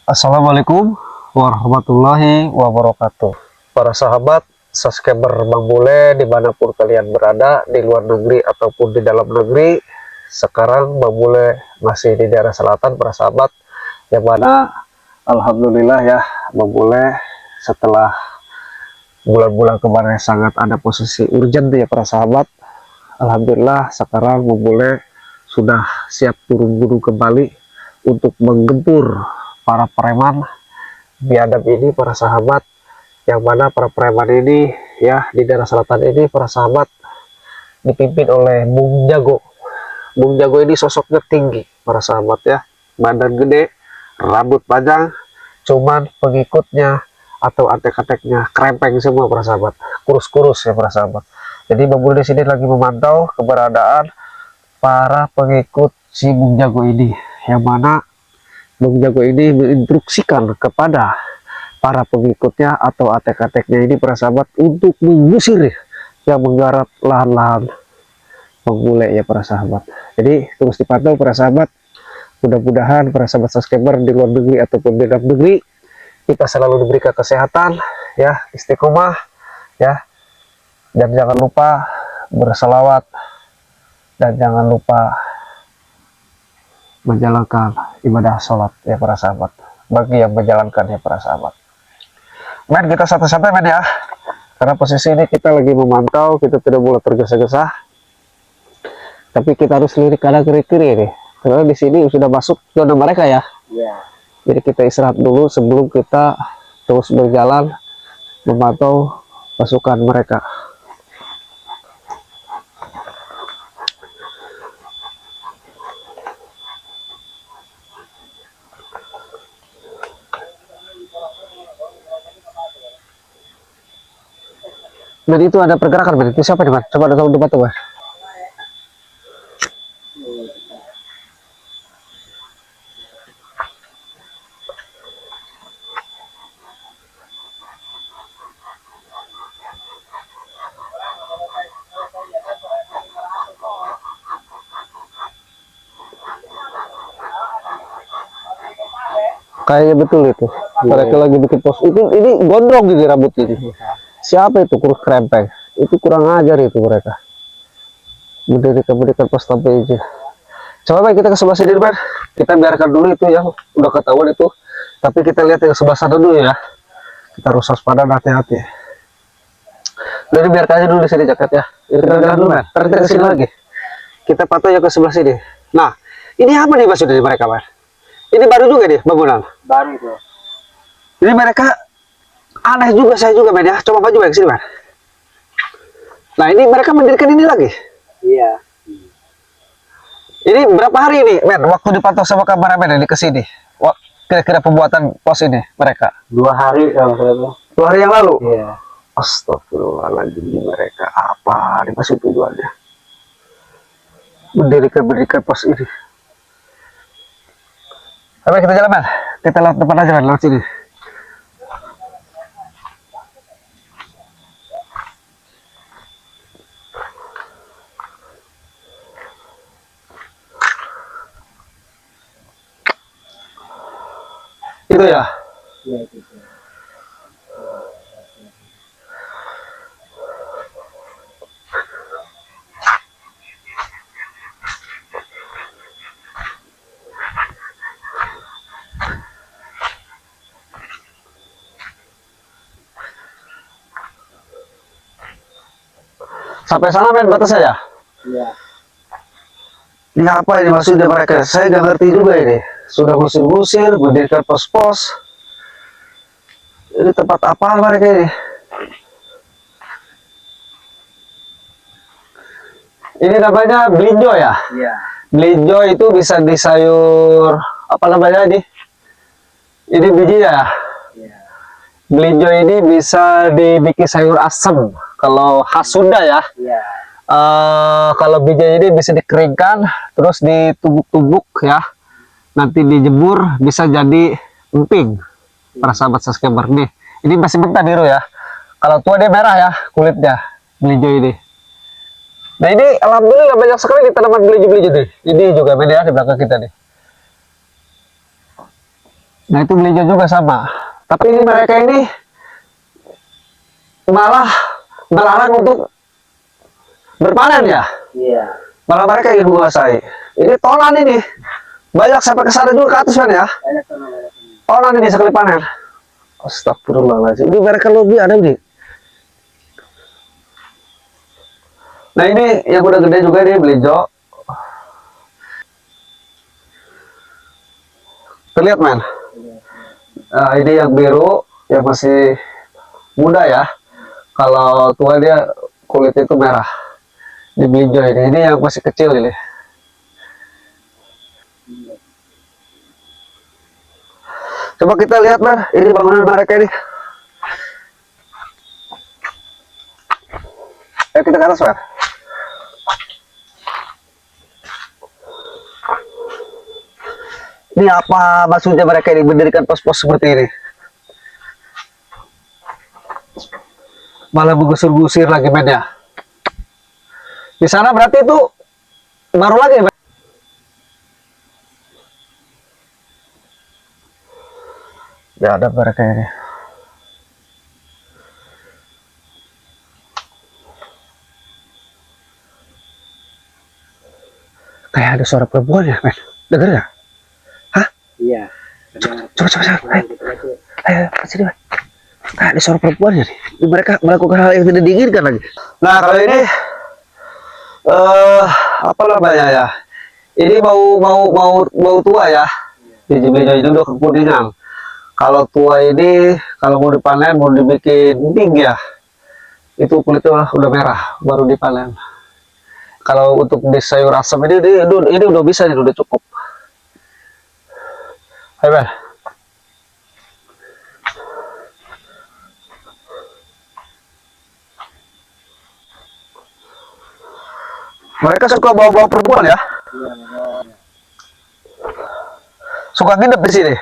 Assalamualaikum warahmatullahi wabarakatuh. Para sahabat subscriber Bang Bule dimanapun kalian berada, di luar negeri ataupun di dalam negeri. Sekarang Bang Bule masih di daerah selatan para sahabat, yang mana alhamdulillah ya Bang Bule setelah bulan-bulan kemarin sangat ada posisi urgent ya para sahabat. Alhamdulillah sekarang Bang Bule sudah siap turun gunung kembali untuk menggempur para preman biadab ini para sahabat, yang mana para preman ini ya di daerah selatan ini para sahabat dipimpin oleh Bung Jago. Bung Jago ini sosoknya tinggi para sahabat ya, badan gede, rambut panjang, cuman pengikutnya atau antek-anteknya krempeng semua para sahabat, kurus-kurus ya para sahabat. Jadi Bang Bule di sini lagi memantau keberadaan para pengikut si Bung Jago ini, yang mana Bung Jago ini menginstruksikan kepada para pengikutnya atau atek-ateknya ini para sahabat untuk mengusir yang menggarap lahan-lahan Bang Bule ya para sahabat. Jadi terus dipantau para sahabat, mudah-mudahan para sahabat subscriber di luar negeri ataupun di dalam negeri kita selalu diberikan kesehatan ya, istiqomah ya, dan jangan lupa berselawat dan jangan lupa menjalankan ibadah sholat ya para sahabat, bagi yang menjalankan ya para sahabat. Men, kita satu-satu men ya, karena posisi ini kita lagi memantau, kita tidak boleh tergesa-gesa, tapi kita harus lirik kanan kiri nih, karena di sini sudah masuk zona mereka ya. Jadi kita istirahat dulu sebelum kita terus berjalan memantau pasukan mereka. Dan itu ada pergerakan, men. Itu siapa nih, man? Coba datang debat tuh, man. Kayaknya betul itu. Mereka lagi bikin pos. Ini gondrong gitu rambut ini. Siapa itu kurus krempeng? Itu kurang ajar itu mereka. Mendirikan pos sampai aja. Coba baik kita ke sebelah sini, man. Kita biarkan dulu itu yang udah ketahuan itu. Tapi kita lihat yang sebelah sana dulu ya. Kita harus waspada, hati-hati. Udah dibiarkan aja dulu di sini jaket ya. Kita jalan dulu, man. Ntar kita kesini lagi. Kita pantau yang ke sebelah sini. Nah, ini apa nih maksudnya dari mereka, man? Ini baru juga nih bangunan. Baru itu. Ini mereka aneh juga, saya juga, man ya. Coba maju ke sini, man. Nah, ini mereka mendirikan ini lagi. Iya. Ini berapa hari ini, men? Waktu dipantau sama kameramen ini ke sini. Kira-kira pembuatan pos ini mereka. 2 hari kalau saya. 2 hari yang lalu. Iya. Astagfirullahaladzim, mereka apa? Ini masih tujuannya. Mendirikan pos ini. Oke, kita jalan, man. Kita lewat depan aja, man. Lewat sini. Itu ya. Iya itu. Sampai sana, men, batas saya. Iya. Ini apa ini maksudnya mereka? Saya nggak ngerti juga ini. Sudah ngusir-ngusir, mendirikan pos-pos. Ini tempat apa mereka ini? Ini namanya belinjo ya? Iya. Belinjo itu bisa di sayur apa namanya ini? Ini biji ya? Iya. Belinjo ini bisa dibikin sayur asem. Kalau khas Sunda ya. Iya. Kalau biji ini bisa dikeringkan, terus ditumbuk-tumbuk ya. Nanti dijemur bisa jadi emping. Para sahabat subscriber nih, ini masih mentah biru ya. Kalau tua dia merah ya kulitnya, belinjo ini. Nah ini alhamdulillah banyak sekali di tanaman belinjo-belinjo nih. Ini juga beda di belakang kita nih. Nah itu belinya juga sama. Tapi ini mereka ini malah melarang untuk berpanen ya. Iya. Malah mereka ingin menguasai. Ini tolan ini. Banyak sampai ke sana juga ke atas kan ya. Banyak tanah, banyak tanah. Tolan ini sekali panen. Astagfirullahaladzim. Ini mereka lebih ada nih. Nah ini yang udah gede juga nih belijo. Terlihat men. Nah, ini yang biru yang masih muda ya. Kalau tua dia kulitnya itu merah. Di belijo ini yang masih kecil ini. Coba kita lihat men, ini bangunan mereka ini. Ayo kita ke atas men. Ini apa maksudnya mereka ini mendirikan pos-pos seperti ini? Malah menggusur-gusir lagi men ya. Di sana berarti itu baru lagi men. Ya ada mereka ini. Kayak ada suara perempuan ya men. Dengar nggak? Iya. Coba. Ayo, sini men. Kayak ada suara perempuan ya nih. Mereka melakukan hal yang tidak diinginkan lagi. Nah kalau ini apa namanya ya? Ini mau tua ya. Biji itu udah kekuningan. Kalau tua ini kalau mau dipanen mau dibikin pink ya. Itu kulitnya udah merah baru dipanen. Kalau untuk di sayur asam ini udah bisa nih, udah cukup. Hai Ben. Mereka suka bawa-bawa perempuan ya? Suka nginep di sini?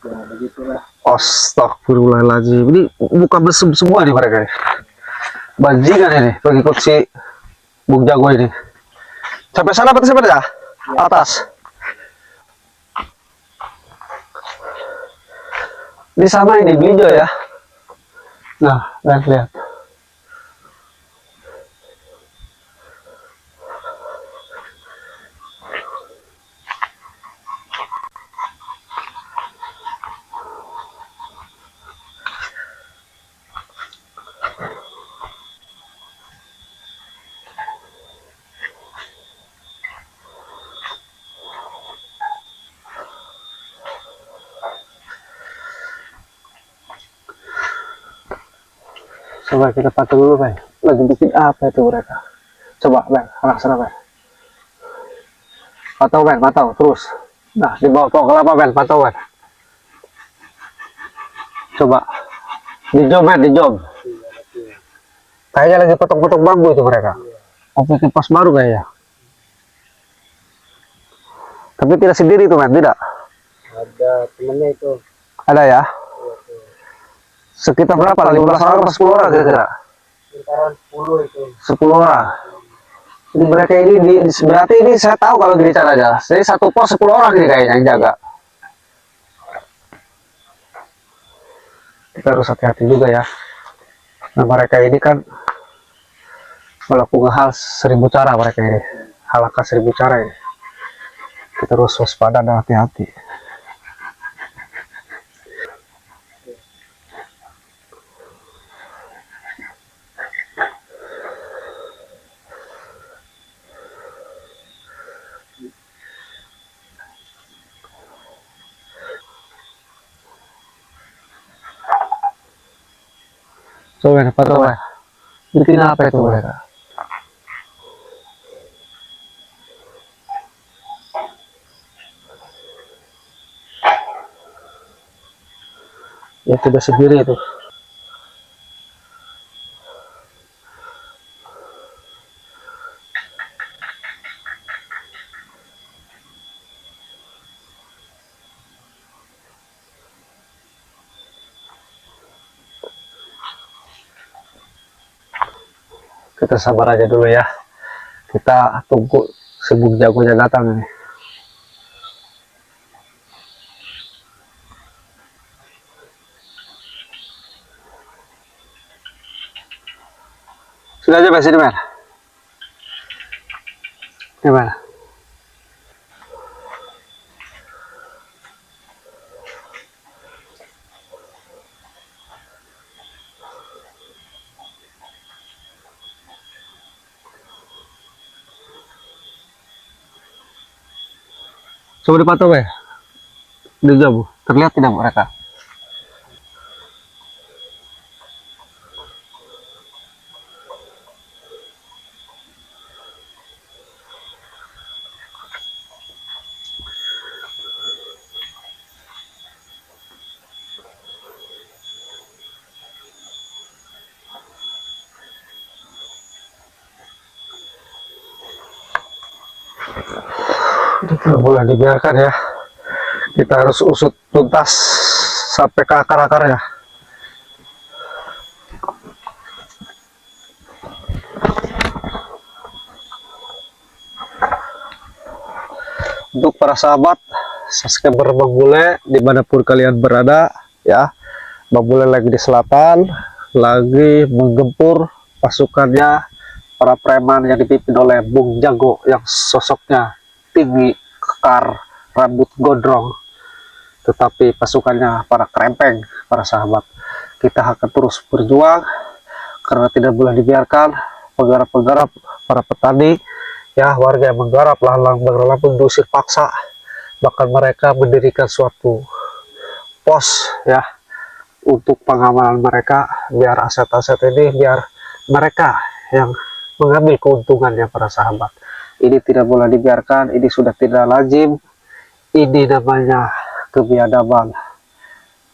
Ya begitulah. Astagfirullahaladzim. Ini bukan mesum semua nih mereka. Bajingan ini pengikut si Bung Jago ini. Sampai sana berarti ya? Atas. Ini sama ini belijo ya. Nah, lihat. Coba kita patung dulu, Ben. Lagi bikin apa itu mereka? Coba, Ben. Arah sana, Ben. Pantau, Ben. Pantau. Terus. Nah, di bawah pohon kelapa, Ben. Pantau, Ben. Coba. Di jom, Ben. Di jom. Kayaknya lagi potong-potong bambu itu mereka. Oh, bikin pos baru kayaknya. Tapi tidak sendiri itu, Ben. Tidak. Ada temennya itu. Ada ya? Sekitar berapa? 15 orang atau 10 orang kira-kira? Sekitaran 10 itu. 10 orang. Jadi mereka ini berarti ini saya tahu kalau gini caranya. Jadi satu pos 10 orang ini kayaknya yang jaga. Kita harus hati-hati juga ya. Nah mereka ini kan melakukan hal 1000 cara mereka ini. Halakan 1000 cara ini. Kita harus waspada dan hati-hati. Coba apa tuh? Bikin apa itu mereka? Ya tidak sendiri itu. Kita sabar aja dulu ya. Kita tunggu si Bung Jagonya datang nih. Sudah aja, Mas, ini, Mas. Gimana? Coba dipantau, ya. Di jauh, terlihat tidak mereka? Tidak boleh dibiarkan, ya. Kita harus usut tuntas sampai ke akar-akarnya. Untuk para sahabat subscriber Bang Bule dimanapun kalian berada, ya, Bang Bule lagi di selatan, lagi menggempur pasukannya para preman yang dipimpin oleh Bung Jago yang sosoknya tinggi, kekar, rambut gondrong, tetapi pasukannya para kerempeng. Para sahabat, kita akan terus berjuang karena tidak boleh dibiarkan penggarap-penggarap, para petani, ya, warga yang menggarap lahan-lahan Bangrai Lampung diusir paksa. Bahkan mereka mendirikan suatu pos, ya, untuk pengamanan mereka, biar aset-aset ini biar mereka yang mengambil keuntungannya. Para sahabat, ini tidak boleh dibiarkan, ini sudah tidak lazim, ini namanya kebiadaban,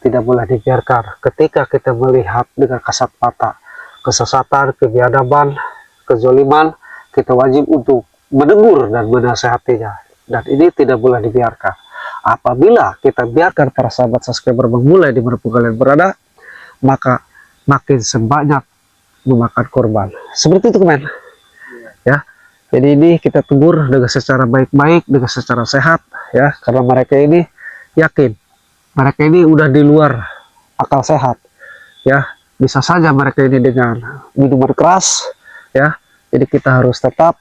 tidak boleh dibiarkan. Ketika kita melihat dengan kasat mata kesesatan, kebiadaban, kezoliman, kita wajib untuk menegur dan menasehatinya, dan ini tidak boleh dibiarkan. Apabila kita biarkan para sahabat subscriber Bang Bule dimanapun kalian berada, maka makin sebanyak memakan korban. Seperti itu, teman, ya. Jadi ini kita tegur dengan secara baik-baik, dengan secara sehat, ya, karena mereka ini yakin mereka ini udah di luar akal sehat, ya. Bisa saja mereka ini dengan minuman keras, ya. Jadi kita harus tetap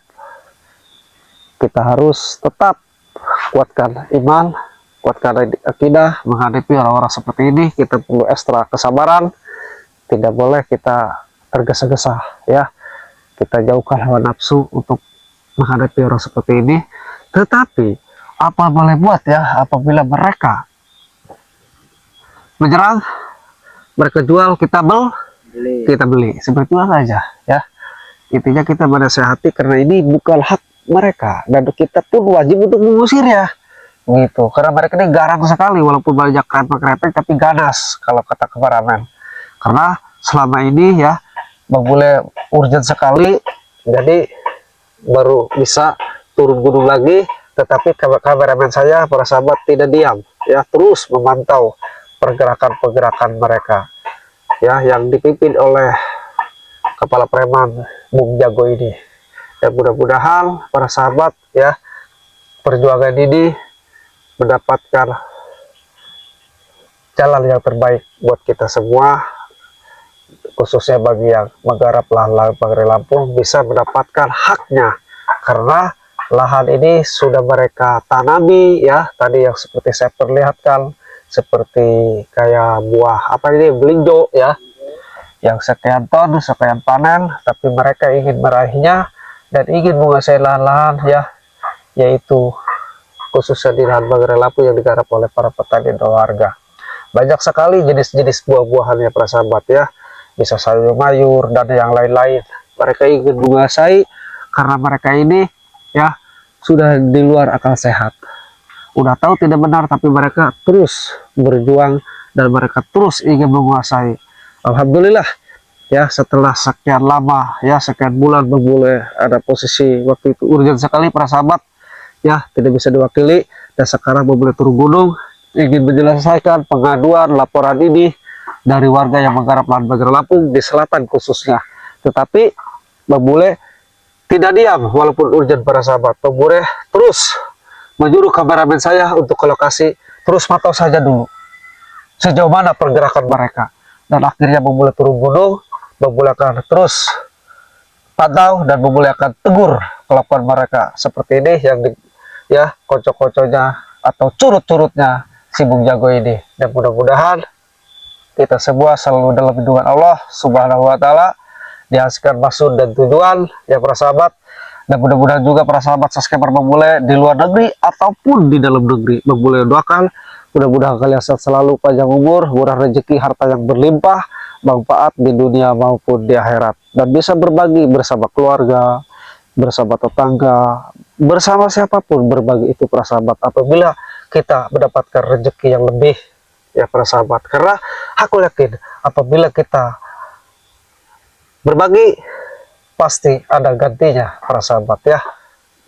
kuatkan iman, kuatkan akidah menghadapi orang-orang seperti ini. Kita perlu ekstra kesabaran, tidak boleh kita tergesa-gesa, ya. Kita jauhkan hawa nafsu untuk menghadapi orang seperti ini. Tetapi apa boleh buat, ya, apabila mereka menyerang, mereka jual, kita beli, seperti itu aja, ya. Intinya kita menasehati karena ini bukan hak mereka dan kita pun wajib untuk mengusirnya, gitu. Karena mereka ini garang sekali, walaupun banyak krempeng-krempeng tapi ganas kalau kata kameramen. Karena selama ini, ya, Bang Bule urgent sekali, jadi baru bisa turun gunung lagi. Tetapi kameramen saya, para sahabat, tidak diam, ya, terus memantau pergerakan-pergerakan mereka, ya, yang dipimpin oleh kepala preman Bung Jago ini. Dan mudah-mudahan para sahabat, ya, perjuangan ini mendapatkan jalan yang terbaik buat kita semua, khususnya bagi yang menggarap lahan-lahan Bangrai Lampung bisa mendapatkan haknya, karena lahan ini sudah mereka tanami, ya, tadi yang seperti saya perlihatkan, seperti kayak buah apa ini, belinjo, ya, yang sekian ton, sekian panen, tapi mereka ingin meraihnya dan ingin menguasai lahan-lahan, ya, yaitu khususnya di lahan Bangrai Lampung yang digarap oleh para petani dan warga. Banyak sekali jenis-jenis buah-buahannya, para sahabat, ya, bisa sayur mayur dan yang lain-lain. Mereka ingin menguasai karena mereka ini, ya, sudah di luar akal sehat. Udah tahu tidak benar, tapi mereka terus berjuang dan mereka terus ingin menguasai. Alhamdulillah, ya, setelah sekian lama, ya, sekian bulan Bang Bule ada posisi waktu itu urgent sekali, para sahabat, ya, tidak bisa diwakili, dan sekarang Bang Bule turun gunung ingin menyelesaikan pengaduan laporan ini dari warga yang menggarap lahan Bangrai Lampung di selatan khususnya. Tetapi Bang Bule tidak diam, walaupun urgent, para sahabat. Bang Bule terus menyuruh kameramen saya untuk ke lokasi, terus mantau saja dulu sejauh mana pergerakan mereka. Dan akhirnya Bang Bule turun gunung, Bang Bule akan terus pantau dan Bang Bule akan tegur kelakuan mereka seperti ini yang ya kocok-kocoknya atau curut-curutnya si Bung Jago ini. Dan mudah-mudahan kita semua selalu dalam lindungan Allah Subhanahu wa taala, dihasilkan maksud dan tujuan ya para sahabat. Dan mudah-mudahan juga para sahabat subscriber Bang Bule di luar negeri ataupun di dalam negeri, Bang Bule doakan mudah-mudahan kalian sehat selalu, panjang umur, murah rezeki, harta yang berlimpah, manfaat di dunia maupun di akhirat, dan bisa berbagi bersama keluarga, bersama tetangga, bersama siapapun. Berbagi itu para sahabat apabila kita mendapatkan rezeki yang lebih ya para sahabat, karena aku yakin apabila kita berbagi pasti ada gantinya para sahabat ya,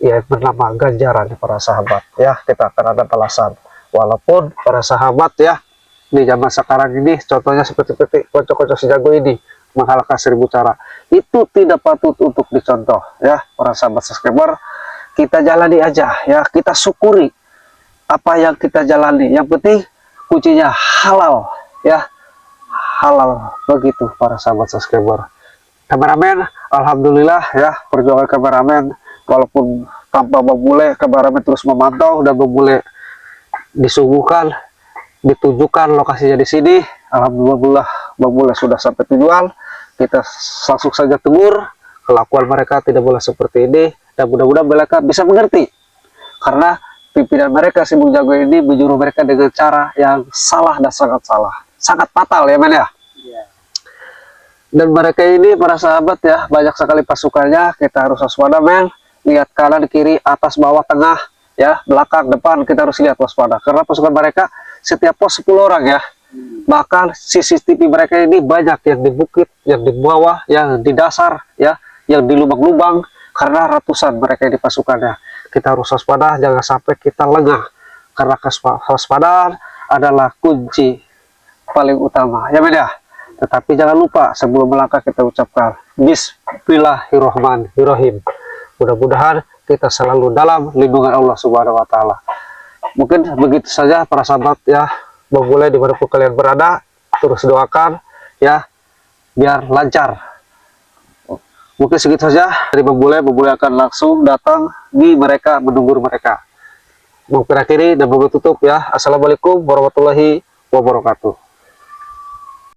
ya bernama ganjaran para sahabat ya, kita akan ada balasan. Walaupun para sahabat ya di zaman sekarang ini contohnya seperti kocok-kocok si Jago ini mengalahkan 1000 cara, itu tidak patut untuk dicontoh ya para sahabat subscriber. Kita jalani aja ya, kita syukuri apa yang kita jalani, yang penting kuncinya halal ya, halal begitu para sahabat subscriber. Kameramen, alhamdulillah ya, perjuangan kameramen walaupun tanpa Bang Bule, kameramen terus memantau dan Bang Bule disuguhkan, ditunjukkan lokasinya di sini. Alhamdulillah Bang Bule sudah sampai tujuan. Kita langsung saja tegur kelakuan mereka tidak boleh seperti ini, dan mudah-mudahan mereka bisa mengerti, karena pimpinan mereka si Bung Jago ini menyuruh mereka dengan cara yang salah dan sangat salah, sangat fatal ya men ya. Iya. Dan mereka ini para sahabat ya, banyak sekali pasukannya, kita harus waspada men. Lihat kanan kiri atas bawah tengah ya, belakang depan, kita harus lihat waspada, karena pasukan mereka setiap pos 10 orang ya. Bahkan CCTV mereka ini banyak yang di bukit, yang di bawah, yang di dasar ya, yang di lubang-lubang, karena ratusan mereka di pasukannya. Kita harus waspada, jangan sampai kita lengah, karena kewaspadaan adalah kunci paling utama ya men ya. Tetapi jangan lupa sebelum melangkah kita ucapkan Bismillahirrahmanirrahim. Mudah-mudahan kita selalu dalam lindungan Allah Subhanahu wa taala. Mungkin begitu saja para sahabat ya, Bang Bule dimanapun kalian berada, terus doakan ya biar lancar. Mungkin segitu saja dari Bang Bule. Bang Bule akan langsung datang di mereka, menunggu mereka. Bang Bule akhiri dan Bang Bule tutup ya. Assalamualaikum warahmatullahi wabarakatuh.